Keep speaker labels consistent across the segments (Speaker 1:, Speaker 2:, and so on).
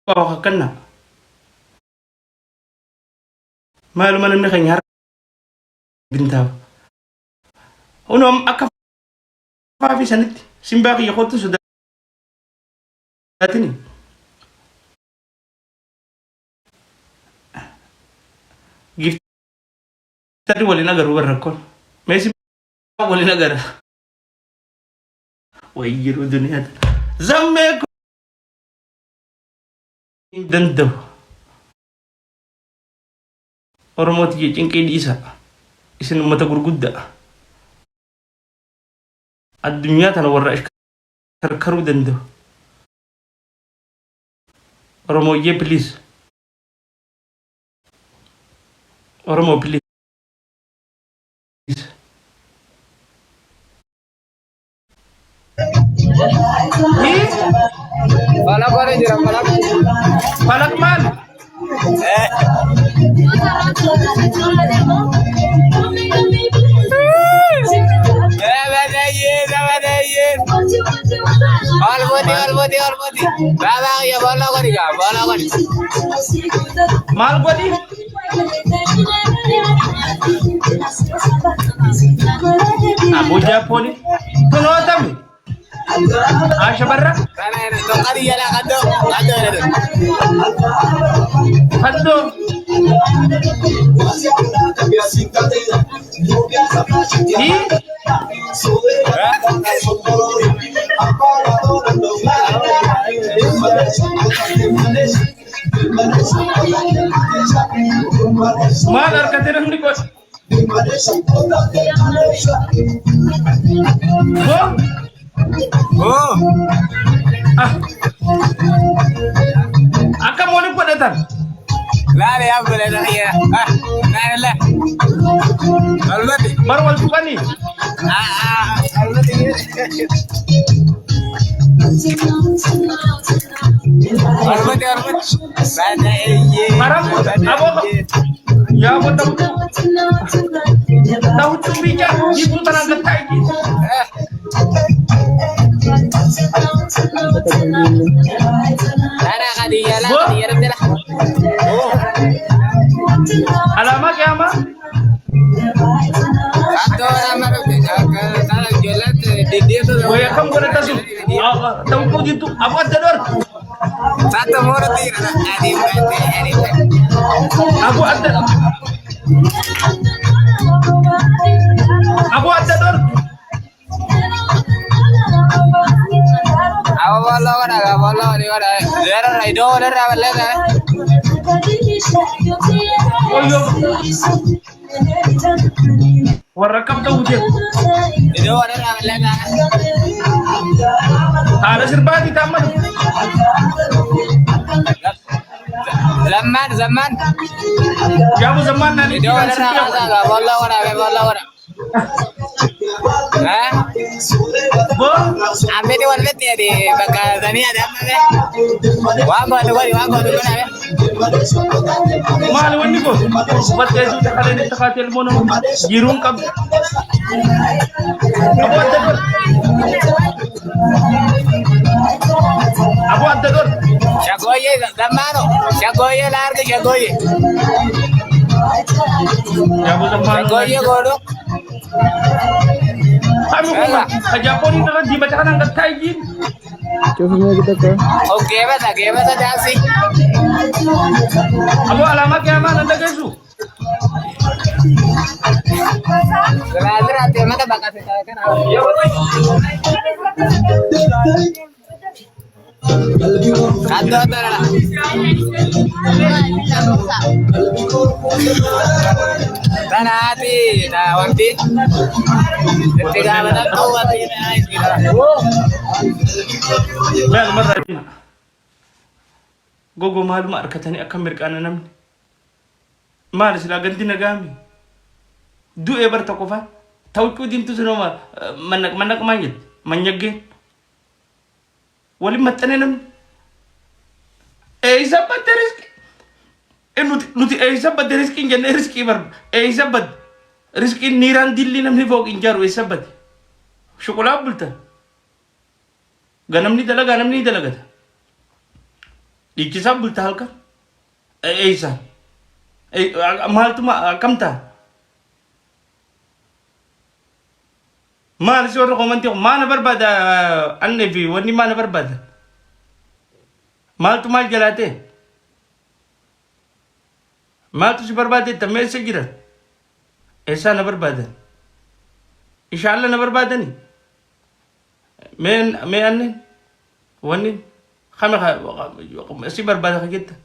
Speaker 1: kana maaluman namni keenya bintaaf unoom akka faafi sanitti simbaa kiyya kootu sodaatini giftari waliin agaruu barrakkoon mee simbaa waliin agara wayyiru duniyaata zammee danda'u Oromooti cinqii dhiisa isin ummata gurguddaa addunyaa tana warra karkaruu danda'u Oromooyyee please Oromoo please
Speaker 2: Balak mana jira balak?
Speaker 1: Balak man
Speaker 2: Badaiyin. Almudi. Baba ya balak kau diga, balak kau.
Speaker 1: mal godi Abu Japoni tunotami Asha barra
Speaker 2: Karena itu kali ya lah kado.
Speaker 1: haddo hi mal arkatena hindi ko
Speaker 2: Oh.
Speaker 1: ah aka mo ni padatan
Speaker 2: Lah ya boleh dah ya. Lah. Almudi.
Speaker 1: barwal tukani
Speaker 2: Almudi. Almudi. Badaiyin.
Speaker 1: haram abo ya abo tahu tumbica ibu tanaga taiki
Speaker 2: Karena kadi ya lah dah.
Speaker 1: alama kama
Speaker 2: Satu nama kalau jualan dia tuh.
Speaker 1: oh ya kamu gonna tasu tahu ko gitu abo adador
Speaker 2: Satu mulut ini adi.
Speaker 1: abo adador abo adador
Speaker 2: Apa boleh ni ada. Lera itu lera lera.
Speaker 1: oh yo warakam tahu dia
Speaker 2: Itu lera lera.
Speaker 1: ada sirbati taman
Speaker 2: Zaman.
Speaker 1: ya abo zaman nani
Speaker 2: Itu lera ada boleh. Hah?
Speaker 1: bo
Speaker 2: Ambil di warnet ya di bakal tani ada apa be? Wago tu mana be?
Speaker 1: mal wani ko bat kay su takale ni takatel mo no girung kab abo adador
Speaker 2: Syagoye zamano. Syagoye larga syagoye.
Speaker 1: ya abo zaman
Speaker 2: Syagoye godok.
Speaker 1: Ano ko nga? Sa Japon na di ba ka nang gatayin?
Speaker 2: Oke bata dasi.
Speaker 1: Abo alamat kaya man ang dagasu.
Speaker 2: Geladra tema ta bakal kan. Kado tara. Tanati na wanti. Tiga mana kau wanti na
Speaker 1: Well, marami. Gogo mahal maarkatani akam mirkana namni. Mahal sila ganti nagami. Du ever takofa. Tawid ko din to sa nama manak mayit. Manyagin. Wali matane nam. Isa ba riski? Nuti isa ba riski injan riski bar. Isa ba riski niran dilli nam ni vog injaru isa ba. Shokola bulta. Ganam ni dalaga. dhiichisaa bulta halkan eeysan maaltuma akkamta maal si warra komantii maana barbaada annee fi wanni maana barbaada maaltu maal jalaate maaltu si barbaade tammee eessa jiran eessaa na barbaadan inshaalla na barbaadani mee anneen wanni kame si barbaada ka jettan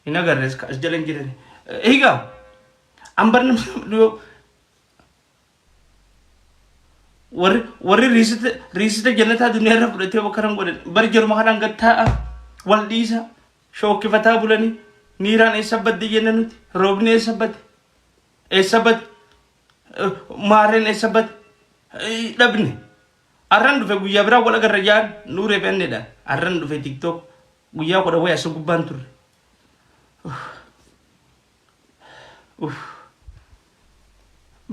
Speaker 1: hin agarrees as jalan jiran higaa ambar namni warri riisita jannataa duniyaa irra fudhatee bakka kan godhan bari jaruma kanaan gattaa'a wal dhiisa shookkifataa bulanii niiraan eessa badde jenna nuti roobni eessa badde maarreen eessa badde dhabne arran dhufe guyyaa biraa wal agarra jaan nuuree beennedha arran dhufe tiktok guyyaa kudha wayii asa gubbaan turre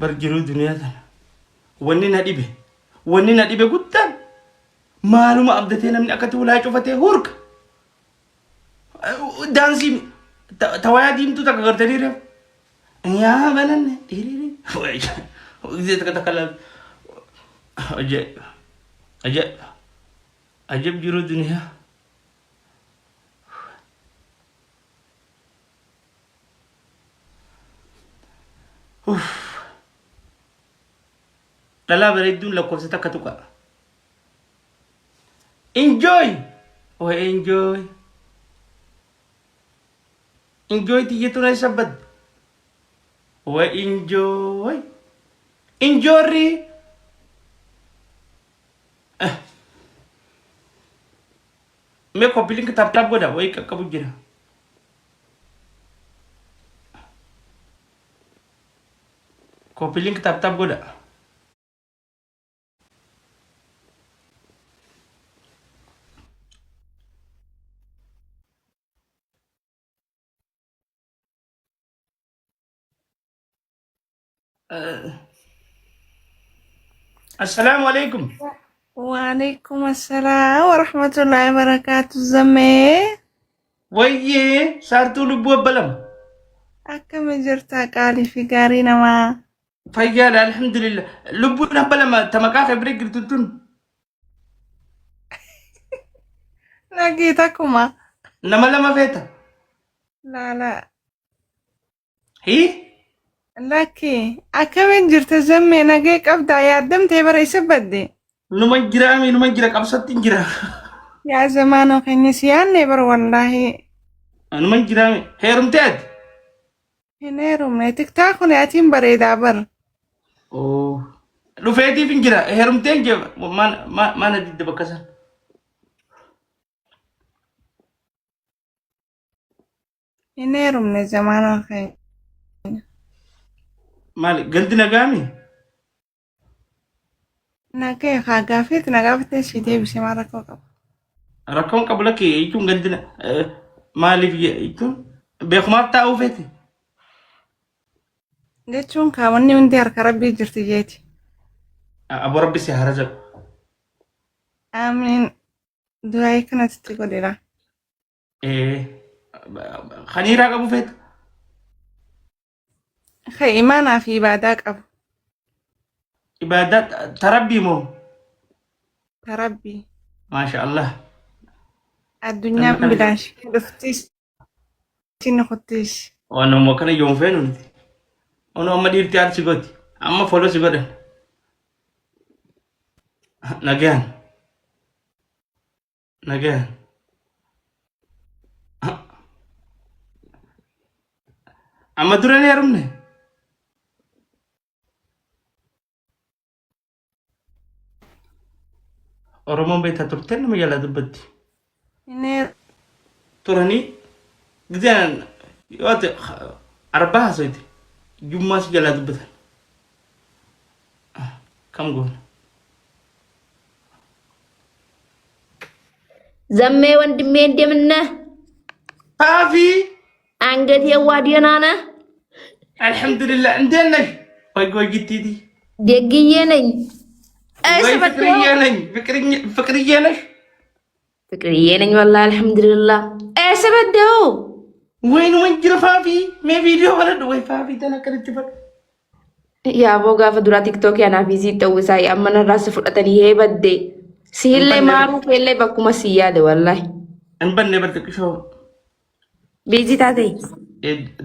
Speaker 1: bar jiruu duniyaa tana wanni na dhibe guddaan maaluma abdatee namni akkatti ulaa cufatee hurka daansii tawayaa diimtuu takka gartanii reef yaa bananne dhiiriri gisee takka takka laal ajab jiruu duniyaa dhalaa bareedduun lakkoofsa takka tuqa enjoy oh enjoy tiyyatu na sabad oh enjoy me copy link tap goda way kakkabu jira copy link tap goda السلام عليكم
Speaker 3: وعليكم السلام ورحمة الله وبركاته زمي
Speaker 1: ويه صارتوا لبوا بلم
Speaker 3: أكم جرتا قالي في قارينا ما
Speaker 1: فيال الحمد لله لبوا بلم تمكا خبرك تتون
Speaker 3: لقيتكما
Speaker 1: نما لما فيتا
Speaker 3: لا
Speaker 1: هي
Speaker 3: لكن أكم جرتا زمي نقيك أبدا يا دم تبر يسبدي
Speaker 1: نمان جرا قبصت جرا
Speaker 3: يا زمانو كنسيان نبر والله
Speaker 1: نمان جرا هيرم تاد
Speaker 3: هنيرم نتك تاخن ياتين بريدا بر
Speaker 1: اوه لو فيتي فين جرا هيرم تاد ما ندي بكسر
Speaker 3: هنيرم نزمانو كن
Speaker 1: مالك قلت نقامي
Speaker 3: نكي خاقافيت نقافت شيتي بشي ما
Speaker 1: ركون قبلك يكون قلت مالي في يكون بيخمار تاو فيتي
Speaker 3: جتشون كاوني من ديار كربي جرتي جيتي
Speaker 1: أبو ربي سيهرزق
Speaker 3: آمين دعاي كانت تقولي لا
Speaker 1: خنيرة أبو فيت
Speaker 3: خي إيمانا في عبادات أبو
Speaker 1: عبادات تربي مو
Speaker 3: تربي
Speaker 1: ما شاء الله
Speaker 3: الدنيا بلاش دفتيش تين خطيش
Speaker 1: وانا ما كان يوم فين انا ما دير تيار سيغوتي اما فولو سيغوتي نجان اما دراني يرمني Oromoon beektaa turte nama jala dubbatti. Turanii gidaan yoo ta'e arbaa haasawite jummaas jala dubbatan. Kam goona.
Speaker 4: Zammee wandimee እንደምነ
Speaker 1: አፊ
Speaker 4: አንገት የዋዲና ነህ?
Speaker 1: አልሐምዱሊላህ እንዴት ነሽ? ወይ ጊቲቲ
Speaker 4: ደግዬ ነኝ።
Speaker 1: ወይ ፍቅርዬ ነኝ። ፍቅርዬ ነሽ?
Speaker 4: ፍቅርዬ ነኝ ወላሂ አልሐምዱሊላህ። ሰበደው
Speaker 1: ወይኑ መንጅረ ፋፊ ሜ ቪዲዮ በለድ ወይ ፋፊ ተነቀረች በል
Speaker 4: ያቦ ጋፈ ዱራ ቲክቶክ ያናፊ ሲጠውሳ ያመነ ራስ ፍጠተን ይሄ በዴ ሲሌ ማሩ ከሌ በኩማ ሲያደ ወላሂ
Speaker 1: እንበን በልጥቅሾ
Speaker 4: ቢዚ ታቴ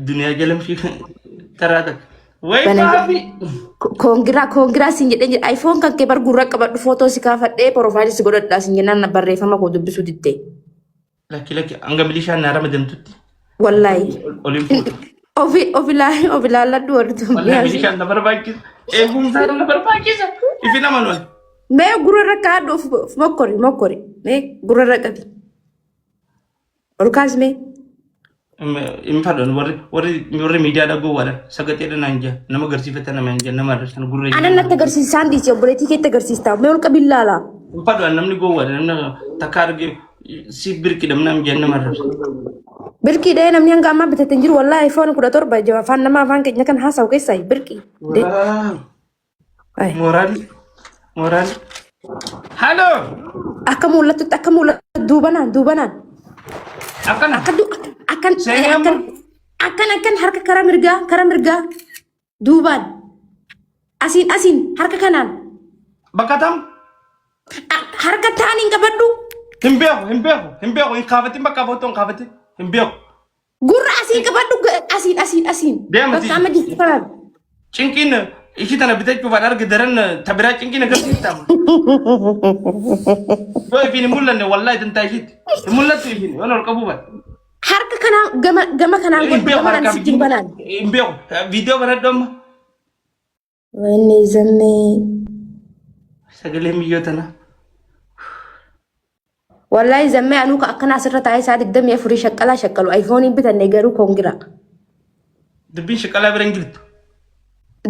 Speaker 1: ዱንያ ጀለምሺ ተራተክ ወይ ፋፊ
Speaker 4: ኮንግራ ሲንጀደ አይፎን ከንኬ በር ጉራ ቀበዱ ፎቶ ሲካፈደ ፕሮፋይል ሲጎደዳ ሲንጀና በሬፈማ ኮ ድብሱ ድቴ
Speaker 1: ለኪ አንገምሊሻ ናራ መደምቱት
Speaker 4: ወላሂ
Speaker 1: ኦሊምፒክ
Speaker 4: ofilaala duwartu
Speaker 1: bishaan na barbaachisa eegumsaa na barbaachisa ifi nama lol
Speaker 4: mee gurra kaadhu of mokkori mee gurra qabi ol kaas mee
Speaker 1: in fadon warri miidiyaa dhagoo wala sagatee dhanaan jaa nama garsiifata nama hin jaa nama arrasana gurra
Speaker 4: anan natti agarsiisaan dhiisee obboleettii keetti agarsiistaa mee ol qabi laala
Speaker 1: in fadon namni goo wala namni takka arge si birki dam nam jaa nama arrasana
Speaker 4: birki dee namni hanga ammaa bitateen jiru wallahi iPhone 17 jaba afaan nama afaan keenya kan haasawu keessaa birki
Speaker 1: moraali halo
Speaker 4: akka mul'attu duubanaan akkan harka kara mirgaa duubaan asiin harka kanaan
Speaker 1: bakatam
Speaker 4: harka taaniin qabadhu
Speaker 1: hin beeku hin kaafatin bakka fotoon kaafatin hin beeku
Speaker 4: gurra asiin qabadhu asiin
Speaker 1: deemati
Speaker 4: amma diifaran
Speaker 1: cinqiin ishi tana bitachuuf an arge daran tabiraa cinqiin agarsiistama yoo ifiin hin mul'anne wallahi tantaa ishiitti hin mul'attu ifiin waan ol qabuu bada
Speaker 4: harka kanaan gama kanaan godhu sitti banaan
Speaker 1: hin beeku viidiyoo banadhu amma
Speaker 4: wanni zammee
Speaker 1: sagalee miyyoo tanaa
Speaker 4: wallahi zammee anuu ka akkana asirra taa'ee isaa 24 shaqqalu ayfooniin bitanne garuu koongira
Speaker 1: dubbiin shaqqalaa bira hin jirtu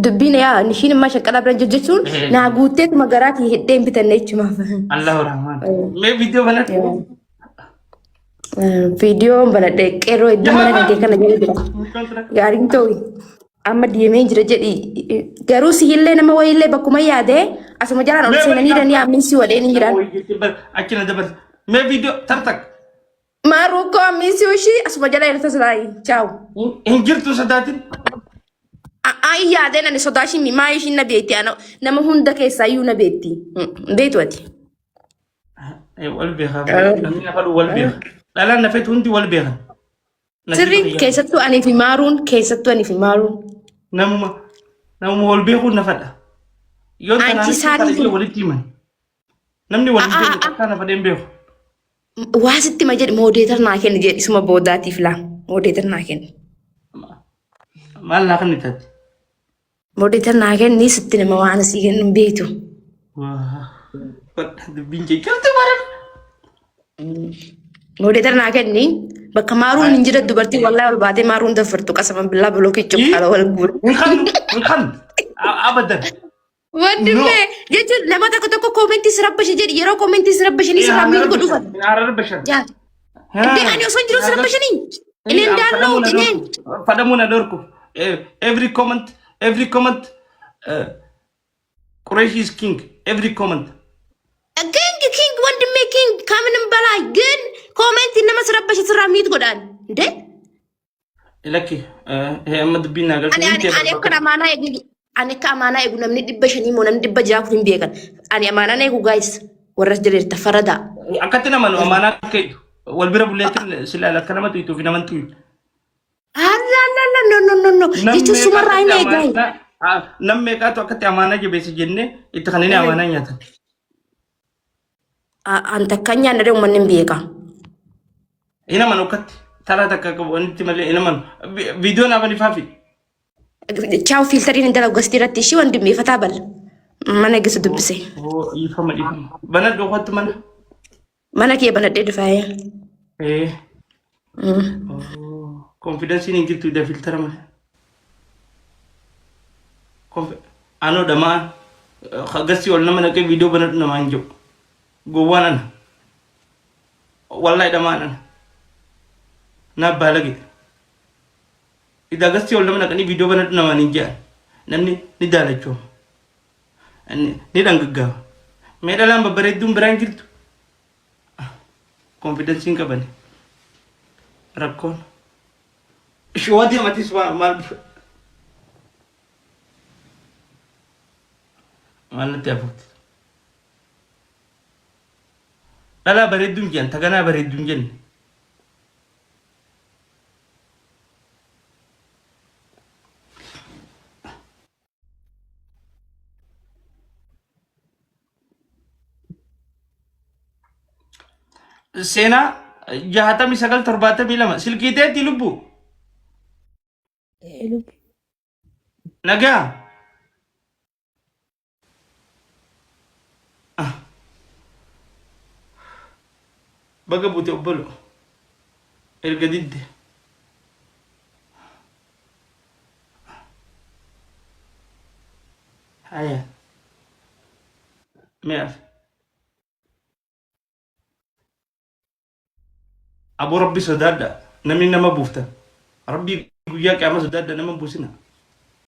Speaker 4: dubbiin yaa nishiin immoo shaqqalaa bira jechuun naa guutteetuma garaatii heddeen bitanne jechumaaf
Speaker 1: allahu rahmaan mee viidiyoo banadhu
Speaker 4: viidiyoo banadhe qeerroo iddoo mana dhagee kana jedhe jira gaariin ta'u amma deemee jira jedhi garuu sihillee nama wayiillee bakkuma yaadee asuma jalaan ol seenanii danii amminsi wadheen hin jiran
Speaker 1: achina dabarsa mee viidiyoo tartak
Speaker 4: maaruukoo amminsi ushii asuma jala irta silaayi chaawu
Speaker 1: hin jirtu sodaatin
Speaker 4: ai yaadee nani sodaashimi maa ishiin na beetti nama hunda keessaa iyyuu na beetti beetu ati
Speaker 1: wal beekaa namni nafadhu wal beeka dhalaan nafeetu hundi wal beekan
Speaker 4: sirri keessattuu anii fi maaruun
Speaker 1: namuma wal beekuun nafadha yoo tanaan walitti himan namni walitti beeku takkaa nafadheen beeku
Speaker 4: waasitti ma jedhi moodeetar naa kenni jedhi isuma boodaatiif laa moodeetar naa kenni
Speaker 1: maal naa kenni taati
Speaker 4: moodeetar naa kenni sitti nama waan asii kennu beektu
Speaker 1: dubbiin jechuutti baran
Speaker 4: moodeetar naa kenni bakka maaruun hin jira dubartii wallahi ol baatee maaruun daffartu qasama billaa bilookii cuqqaala wal guura
Speaker 1: hin kan abadan
Speaker 4: wandime jechuun nama tokko koomentii sirabbashi jedhi yeroo koomentii sirabbashanii sirabbii godhufan ani osoo hin jiru sirabbashanii ineen daannoo ineen
Speaker 1: fadhamuun adorku every comment Quraish is king every comment
Speaker 4: king wandime king ከምንም በላይ ግን ኮሜንት nama sirabbashi sirraa miit godhaan እንዴ
Speaker 1: Lakki amma dubbiin naa galchu
Speaker 4: ani akkana amaanaa eegu ani akka amaanaa eegu namni 500 moo namni 600 hin beekan ani amaanaa eegu guys warra jireerta farada
Speaker 1: akkatti nama no amaanaa keetu wal bira bulleetin silaala akka namatu ituuf namantu
Speaker 4: no jechuun sumarraa hin eegaay
Speaker 1: nam meeqaatu akkatti amaanaa jabeesse jenne itti kan inni amaanaa nyaatan
Speaker 4: anta kan nyaanna de uummanni hin beeka
Speaker 1: ina man ukkatti taraa takka qabu wanitti malee ina man viidiyoon afaan ifaafi
Speaker 4: ciao filtariin indala gosti irratti ishii wandi meefataa bal mana gisu dubbise
Speaker 1: ifama bana dhookatti
Speaker 4: mana kee banadhee dhufaaye
Speaker 1: konfidensiin hin jirtu ida filtara malee anoo dhamaa gassi ol nama naqee viidiyoo banadhu namaa hin jiru gowwaan ana wallahi dhamaan ana na balage ida gasti ol namna kani video banatu nama ninja namni ni dalacho ni dangagga me dalam babare dum brangirtu Konfidensiin qaban. Rakkoon. Ishee matis maal natti hafuuti. Dhalaa bareedduun jedhan taganaa bareedduun jenne. Seenaa 69-72 silkiiteetti lubbu. Nagaa. Baga buute obbolo. Erga didde. Haya. Me'af. Abu Rabbi sodaadha. Namni nama buufta. Rabbi guyyaa qiyaamaa sodaadha nama buusina.